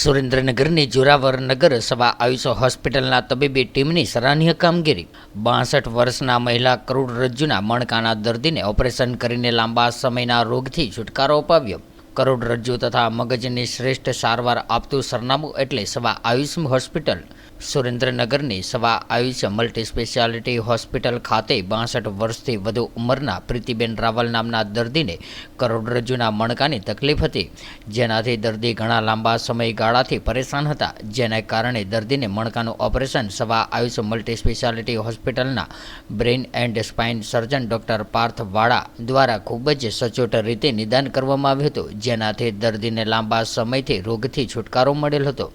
સુરેન્દ્રનગરની જોરાવરનગર સવા આયુષ હોસ્પિટલના તબીબી ટીમની સરાહનીય કામગીરી। 62 વર્ષના મહિલા કરોડરજ્જુના મણકાના દર્દીને ઓપરેશન કરીને લાંબા સમયના રોગથી છુટકારો અપાવ્યો। કરોડરજ્જુ તથા મગજની શ્રેષ્ઠ સારવાર આપતું સરનામું એટલે સવા આયુષ હોસ્પિટલ। સુરેન્દ્રનગરની સવા આયુષ મલ્ટી સ્પેશિયાલિટી હોસ્પિટલ ખાતે 62 વર્ષથી વધુ ઉંમરના પ્રીતિબેન રાવલ નામના દર્દીને કરોડરજ્જુના મણકાની તકલીફ હતી, જેનાથી દર્દી ઘણા લાંબા સમયગાળાથી પરેશાન હતા, જેને કારણે દર્દીને મણકાનું ઓપરેશન સવા આયુષ મલ્ટી સ્પેશિયાલિટી હોસ્પિટલના brain and spine surgeon doctor Parth Vala દ્વારા ખૂબ જ સચોટ રીતે નિદાન કરવામાં આવ્યું હતું, જેનાથી દર્દીને લાંબા સમયથી રોગથી છુટકારો મળેલ હતો,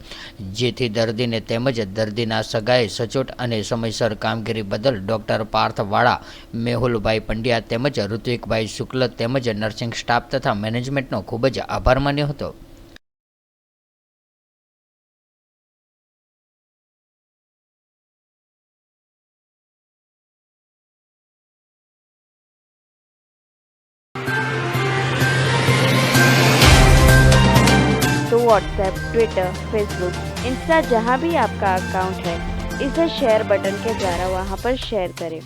જેથી દર્દીને તેમજ દર્દીના સગાએ સચોટ અને સમયસર કામગીરી બદલ ડૉક્ટર પાર્થ વાળા, મેહુલભાઈ પંડ્યા તેમજ ઋત્વિકભાઈ શુક્લ તેમજ નર્સિંગ સ્ટાફ તથા મેનેજમેન્ટનો ખૂબ જ આભાર માન્યો હતો। तो व्हाट्सएप, ट्विटर, फेसबुक, इंस्टा जहाँ भी आपका अकाउंट है, इसे शेयर बटन के द्वारा वहाँ पर शेयर करें।